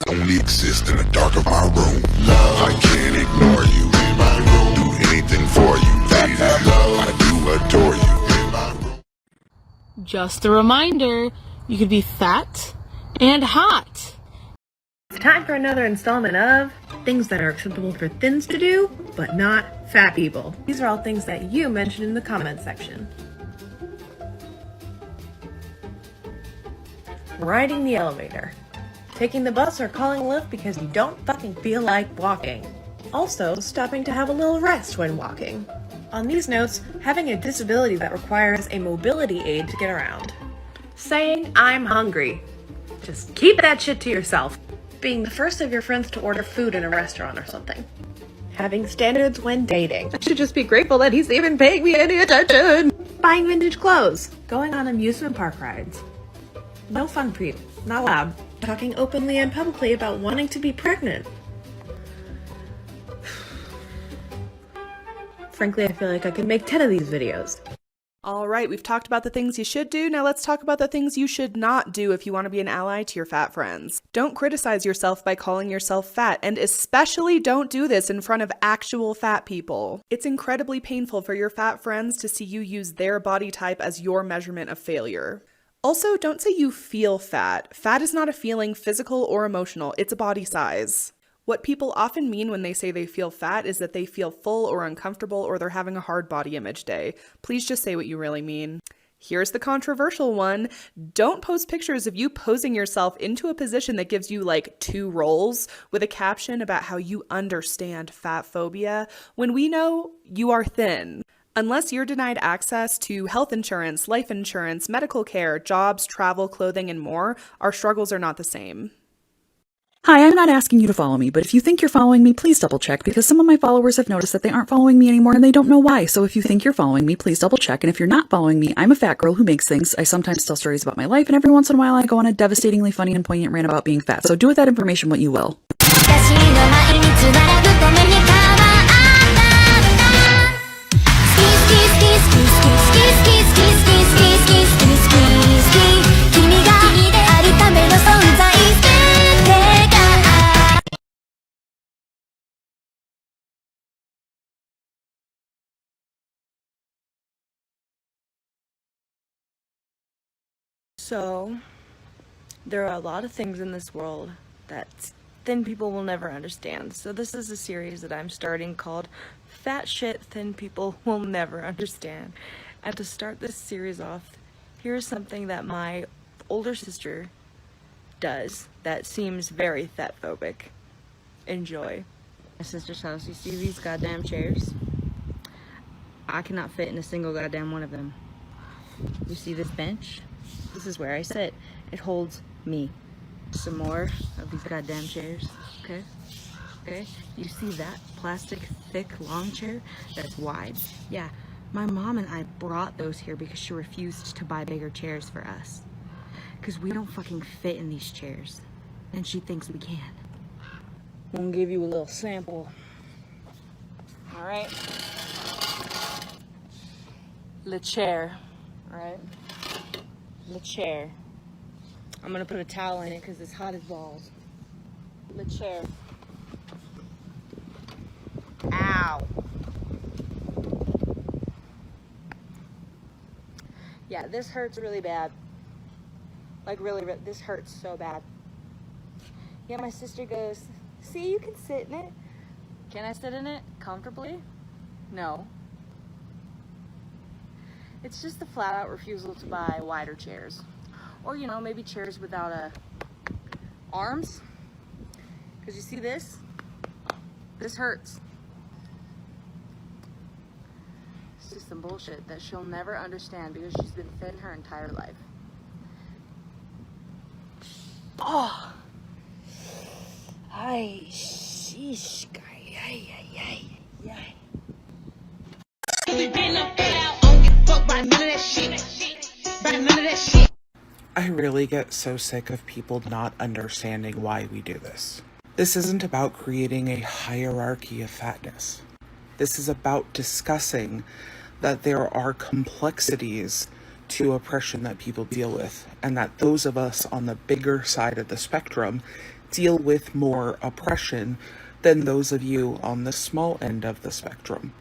Only exist in the dark of my room. I can't ignore you. Do anything for you, lady. I do adore you. Just a reminder, you could be fat and hot. It's time for another installment of things that are acceptable for thins to do, but not fat people. These are all things that you mentioned in the comment section. Riding the elevator. Taking the bus or calling a Lyft because you don't fucking feel like walking. Also, stopping to have a little rest when walking. On these notes, having a disability that requires a mobility aid to get around. Saying, I'm hungry. Just keep that shit to yourself. Being the first of your friends to order food in a restaurant or something. Having standards when dating. I should just be grateful that he's even paying me any attention. Buying vintage clothes. Going on amusement park rides. No fun for you. Not allowed. Talking openly and publicly about wanting to be pregnant. Frankly, I feel like I could make 10 of these videos. Alright, we've talked about the things you should do, now let's talk about the things you should not do if you want to be an ally to your fat friends. Don't criticize yourself by calling yourself fat, and especially don't do this in front of actual fat people. It's incredibly painful for your fat friends to see you use their body type as your measurement of failure. Also, don't say you feel fat. Fat is not a feeling, physical or emotional, it's a body size. What people often mean when they say they feel fat is that they feel full or uncomfortable or they're having a hard body image day. Please just say what you really mean. Here's the controversial one. Don't post pictures of you posing yourself into a position that gives you like 2 rolls with a caption about how you understand fat phobia when we know you are thin. Unless you're denied access to health insurance, life insurance, medical care, jobs, travel, clothing, and more, our struggles are not the same. Hi, I'm not asking you to follow me, but if you think you're following me, please double check because some of my followers have noticed that they aren't following me anymore and they don't know why. So if you think you're following me, please double check. And if you're not following me, I'm a fat girl who makes things. I sometimes tell stories about my life and every once in a while I go on a devastatingly funny and poignant rant about being fat. So do with that information what you will. So, there are a lot of things in this world that thin people will never understand. So this is a series that I'm starting called Fat Shit Thin People Will Never Understand. And to start this series off, here's something that my older sister does that seems very fat phobic. Enjoy. My sister's house, you see these goddamn chairs? I cannot fit in a single goddamn one of them. You see this bench? This is where I sit. It holds me. Some more of these goddamn chairs, okay? Okay? You see that plastic, thick, long chair that's wide? Yeah, my mom and I brought those here because she refused to buy bigger chairs for us. Because we don't fucking fit in these chairs. And she thinks we can. I'm gonna give you a little sample. Alright? The chair, alright? The chair. I'm gonna put a towel in it because it's hot as balls. The chair. Ow. Yeah, this hurts really bad. Like really, this hurts so bad. Yeah, my sister goes, see, you can sit in it. Can I sit in it comfortably? No. It's just the flat out refusal to buy wider chairs. Or, you know, maybe chairs without arms. Because you see this? This hurts. It's just some bullshit that she'll never understand because she's been thin her entire life. Oh! Ay, sheesh, I really get so sick of people not understanding why we do this. This isn't about creating a hierarchy of fatness. This is about discussing that there are complexities to oppression that people deal with, and that those of us on the bigger side of the spectrum deal with more oppression than those of you on the small end of the spectrum.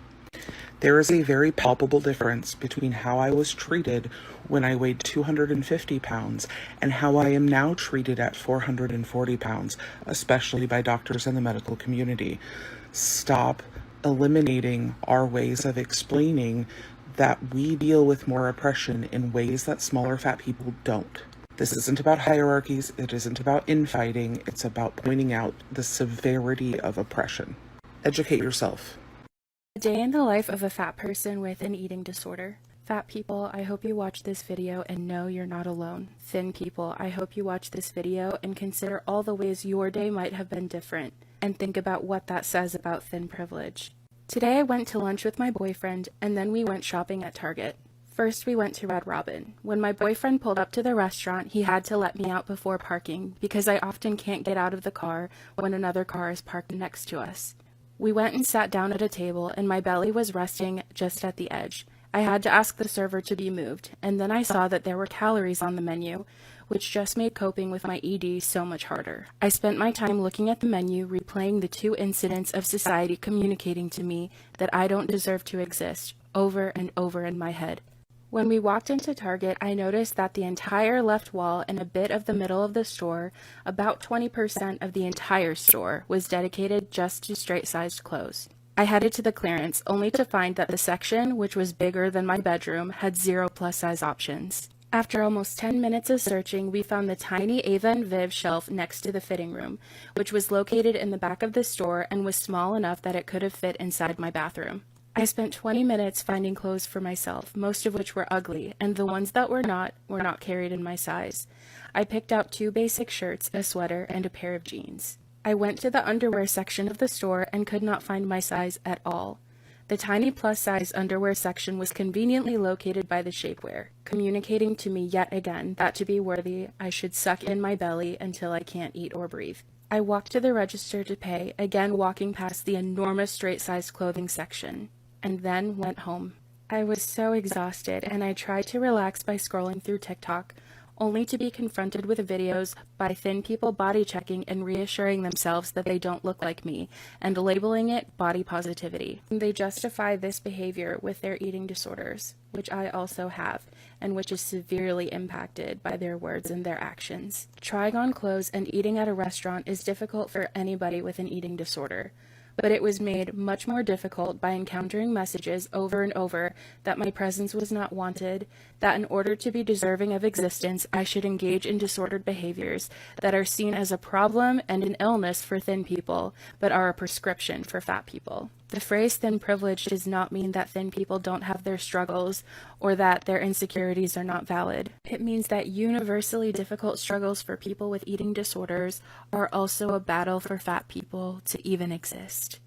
There is a very palpable difference between how I was treated when I weighed 250 pounds and how I am now treated at 440 pounds, especially by doctors in the medical community. Stop eliminating our ways of explaining that we deal with more oppression in ways that smaller fat people don't. This isn't about hierarchies, it isn't about infighting, it's about pointing out the severity of oppression. Educate yourself. A day in the life of a fat person with an eating disorder. Fat people, I hope you watch this video and know you're not alone. Thin people, I hope you watch this video and consider all the ways your day might have been different, and think about what that says about thin privilege. Today I went to lunch with my boyfriend, and then we went shopping at Target. First we went to Red Robin. When my boyfriend pulled up to the restaurant, he had to let me out before parking, because I often can't get out of the car when another car is parked next to us. We went and sat down at a table, and my belly was resting just at the edge. I had to ask the server to be moved, and then I saw that there were calories on the menu, which just made coping with my ED so much harder. I spent my time looking at the menu, replaying the 2 incidents of society communicating to me that I don't deserve to exist, over and over in my head. When we walked into Target, I noticed that the entire left wall and a bit of the middle of the store, about 20% of the entire store, was dedicated just to straight-sized clothes. I headed to the clearance, only to find that the section, which was bigger than my bedroom, had 0 plus-size options. After almost 10 minutes of searching, we found the tiny Ava and Viv shelf next to the fitting room, which was located in the back of the store and was small enough that it could have fit inside my bathroom. I spent 20 minutes finding clothes for myself, most of which were ugly, and the ones that were not carried in my size. I picked out 2 basic shirts, a sweater, and a pair of jeans. I went to the underwear section of the store and could not find my size at all. The tiny plus-size underwear section was conveniently located by the shapewear, communicating to me yet again that to be worthy, I should suck in my belly until I can't eat or breathe. I walked to the register to pay, again walking past the enormous straight-sized clothing section, and then went home. I was so exhausted, and I tried to relax by scrolling through TikTok, only to be confronted with videos by thin people body checking and reassuring themselves that they don't look like me, and labeling it body positivity. They justify this behavior with their eating disorders, which I also have, and which is severely impacted by their words and their actions. Trying on clothes and eating at a restaurant is difficult for anybody with an eating disorder, but it was made much more difficult by encountering messages over and over that my presence was not wanted, that in order to be deserving of existence, I should engage in disordered behaviors that are seen as a problem and an illness for thin people, but are a prescription for fat people. The phrase thin privilege does not mean that thin people don't have their struggles or that their insecurities are not valid. It means that universally difficult struggles for people with eating disorders are also a battle for fat people to even exist.